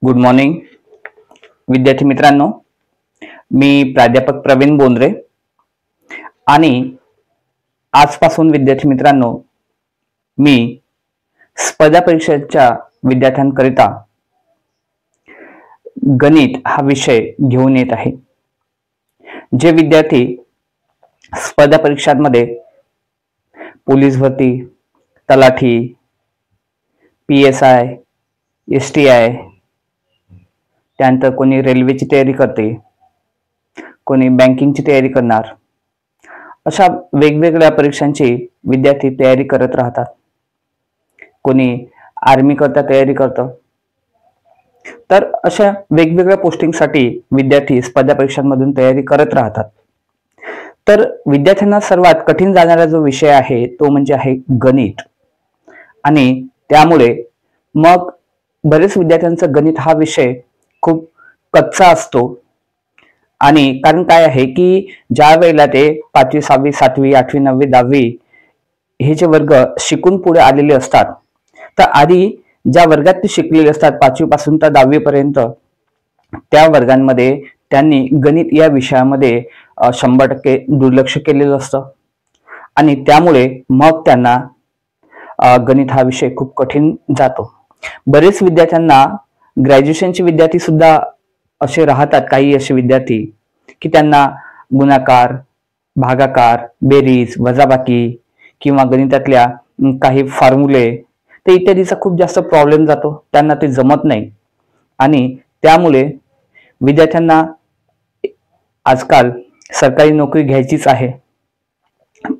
Good morning विद्यार्थी मित्रांनो, मी प्राध्यापक प्रवीण बोंद्रे आणि आजपासून विद्यार्थी मित्रांनो मी स्पर्धा परीक्षेच्या विद्यार्थ्यांकरिता गणित हा विषय घेऊन येत आहे। जे विद्यार्थी स्पर्धा परीक्षांमध्ये पोलीस भरती, तलाठी, PSI, STI, त्यानंतर कोणी रेल्वेची तयारी करते, कोणी बँकिंगची तयारी करणार, अशा वेगवेगळ्या परीक्षांची विद्यार्थी तयारी करत राहतात। कोणी आर्मी करता तयारी करतं। तर अशा वेगवेगळ्या पोस्टिंगसाठी विद्यार्थी स्पर्धा परीक्षांमधून तयारी करत राहतात। तर विद्यार्थ्यांना सर्वात कठीण जाणारा जो विषय आहे तो म्हणजे आहे गणित, आणि त्यामुळे मग बरेच विद्यार्थ्यांचं गणित हा विषय खूप कच्चा असतो। आणि कारण काय आहे की ज्या वेळेला ते 5वी 6वी 7वी 8वी 9वी 10वी हे जे वर्ग शिकून पुढे आलेले असतात, तर आधी ज्या वर्गात ते शिकलेले असतात 5वी पासून तर 10वी पर्यंत, त्या वर्गांमध्ये त्यांनी गणित या विषयामध्ये 100% दुर्लक्ष केलेलं असतं, आणि त्यामुळे मग त्यांना गणित हा विषय खूप कठीण जातो। बरेच विद्यार्थ्यांना ग्रॅज्युएशनचे विद्यार्थी सुद्धा असे राहतात, काही असे विद्यार्थी की त्यांना गुणाकार, भागाकार, बेरीज, वजाबाकी किंवा गणितातल्या काही फॉर्म्युले ते इत्यादीचा खूप जास्त प्रॉब्लेम जातो, त्यांना ते जमत नाही। आणि त्यामुळे विद्यार्थ्यांना आजकाल सरकारी नोकरी घ्यायचीच आहे,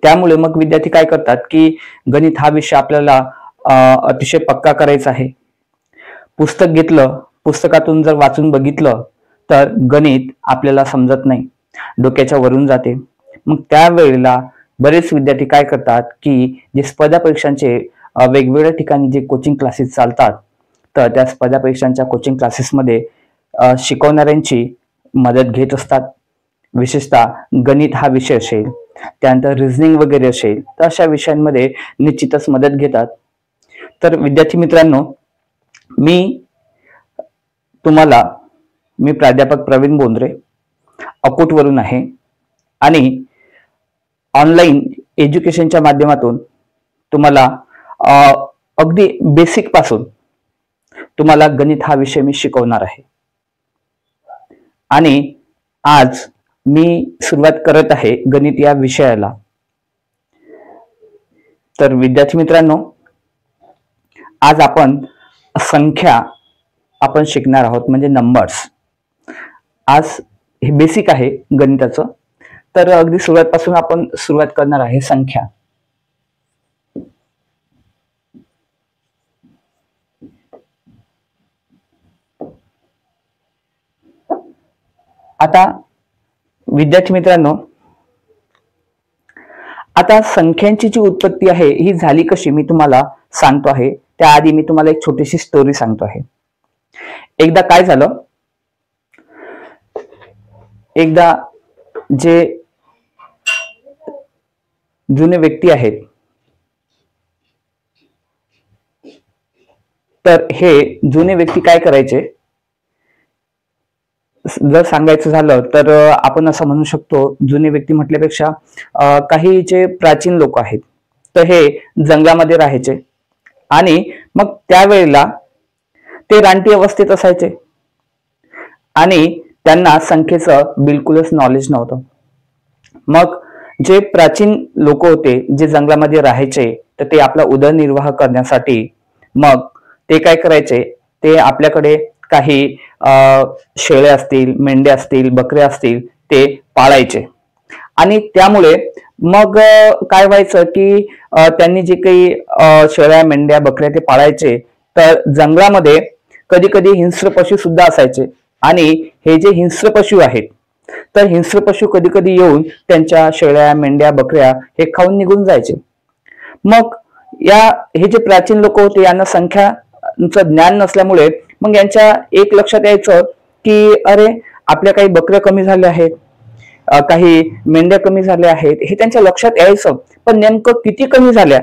त्यामुळे मग विद्यार्थी काय करतात की गणित हा विषय आपल्याला अतिशय पक्का करायचा आहे। पुस्तक घेतलं, पुस्तकातून जर वाचून बघितलं तर गणित आपल्याला समजत नाही, डोक्याच्या वरून जाते। मग त्यावेळेला बरेच विद्यार्थी काय करतात की जे स्पर्धा परीक्षांचे वेगवेगळ्या ठिकाणी जे कोचिंग क्लासेस चालतात, तर त्या स्पर्धा परीक्षांच्या कोचिंग क्लासेसमध्ये शिकवणाऱ्यांची मदत घेत असतात। विशेषतः गणित हा विषय असेल, त्यानंतर रिझनिंग वगैरे असेल, तर अशा विषयांमध्ये निश्चितच मदत घेतात। तर विद्यार्थी मित्रांनो, मी प्राध्यापक प्रवीण बोंद्रे अकोटवरून आहे, आणि ऑनलाईन एज्युकेशनच्या माध्यमातून तुम्हाला अगदी बेसिक पासून तुम्हाला गणित हा विषय मी शिकवणार आहे। आणि आज मी सुरुवात करत आहे गणित या विषयाला। तर विद्यार्थी मित्रांनो, आज आपण संख्या शिकणार आहोत, म्हणजे नंबर्स। आज हे बेसिक आहे गणिताचं, तर अगदी सुरुवातपासून आपण सुरुवात करणार आहे संख्या। आता विद्यार्थी मित्रांनो, आता संख्यांची जी उत्पत्ती आहे ही झाली कशी मी तुम्हाला सांगतो आहे। त्याआधी मी तुम्हाला एक छोटीशी स्टोरी सांगतो आहे। एकदा काय झालं, एकदा जे जुने व्यक्ती आहेत, तर हे जुने व्यक्ती काय करायचे, जर सांगायचं झालं तर आपण असं म्हणू शकतो, जुने व्यक्ती म्हटल्यापेक्षा काही जे प्राचीन लोक आहेत, तर हे जंगलामध्ये राहायचे, आणि मग त्यावेळेला ते रानटी अवस्थेत असायचे, आणि त्यांना संख्येचं बिलकुलच नॉलेज नव्हतं। मग जे प्राचीन लोक होते, जे जंगलामध्ये राहायचे, तर ते आपला उदरनिर्वाह करण्यासाठी मग ते काय करायचे, ते आपल्याकडे काही शेळ्या असतील, मेंढ्या असतील, बकऱ्या असतील, ते पाळायचे। आणि त्यामुळे मग काय व्हायचं की त्यांनी जे काही शेळ्या, मेंढ्या, बकऱ्या ते पाळायचे, तर जंगलामध्ये कधी कधी हिंस्र पशु सुद्धा असायचे, आणि हे जे हिंस्र पशु आहेत, तर हिंस्र पशु कधी कधी येऊन त्यांच्या शेळ्या, मेंढ्या, बकऱ्या हे खाऊन निघून जायचे। मग हे जे प्राचीन लोक होते, यांना संख्याचं ज्ञान नसल्यामुळे मग यांच्या एक लक्षात यायचं की अरे, आपल्या काही बकऱ्या कमी झाल्या आहेत, काही मेंढ्या कमी झाल्या आहेत, हे त्यांच्या लक्षात यायचं, पण नेमकं किती कमी झाल्या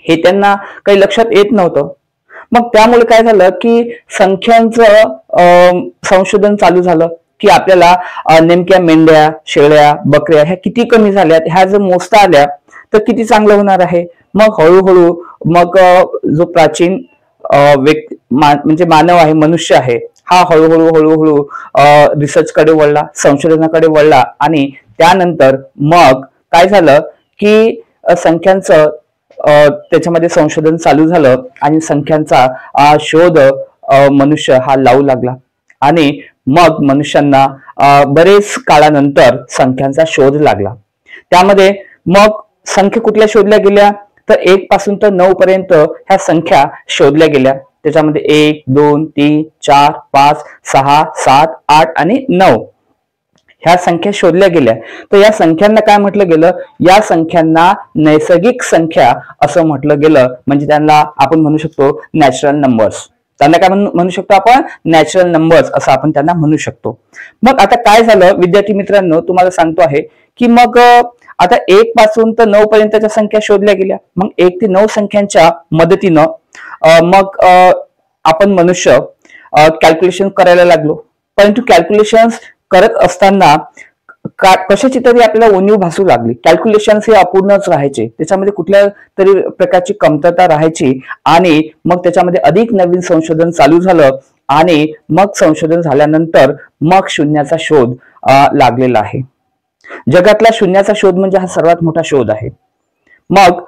हे त्यांना काही लक्षात येत नव्हतं। मग त्यामुळे काय झालं की संख्यांचं संशोधन चालू झालं की आपल्याला नेमक्या मेंढ्या, शेळ्या, बकऱ्या ह्या किती कमी झाल्यात, ह्या जर मोजता आल्या तर किती चांगलं होणार आहे. मग हळूहळू मग जो प्राचीन म्हणजे मानव आहे, मनुष्य आहे, हा हळूहळू हळूहळू रिसर्चकडे वळला, संशोधनाकडे वळला आणि त्यानंतर मग काय झालं की संख्यांचं त्याच्यामध्ये संशोधन चालू झालं आणि संख्यांचा शोध मनुष्य हा लावू लागला आणि मग मनुष्यांना बरेच काळानंतर संख्यांचा शोध लागला. त्यामध्ये मग संख्या कुठल्या शोधल्या गेल्या तर 1 पासून तर 9 पर्यंत ह्या संख्या शोधल्या गेल्या. त्याच्यामध्ये 1, 2, 3, 4, 5, 6, 7, 8 आणि 9 ह्या संख्या शोधल्या गेल्या. तर या संख्यांना काय म्हटलं गेलं, या संख्यांना नैसर्गिक संख्या असं म्हटलं गेलं. म्हणजे त्यांना आपण म्हणू शकतो नॅचरल नंबर्स. त्यांना काय म्हणू शकतो आपण, नॅचरल नंबर्स असं आपण त्यांना म्हणू शकतो. मग आता काय झालं विद्यार्थी मित्रांनो, तुम्हाला सांगतो आहे की मग आता 1 पासून तर 9 पर्यंतच्या संख्या शोधल्या गेल्या. मग 1 ते 9 संख्यांच्या मदतीनं मग आपण मनुष्य कॅल्क्युलेशन करायला लागलो. परंतु कॅल्क्युलेशन करत असताना कशाची तरी आपल्याला उणीव भासू लागली. कॅल्क्युलेशन्स हे अपूर्णच राहायचे, त्याच्यामध्ये कुठल्या तरी प्रकारची कमतरता राहायची आणि मग त्याच्यामध्ये अधिक नवीन संशोधन चालू झालं आणि मग संशोधन झाल्यानंतर मग शून्याचा शोध लागलेला आहे. जगातला शून्याचा शोध म्हणजे हा सर्वात मोठा शोध आहे. मग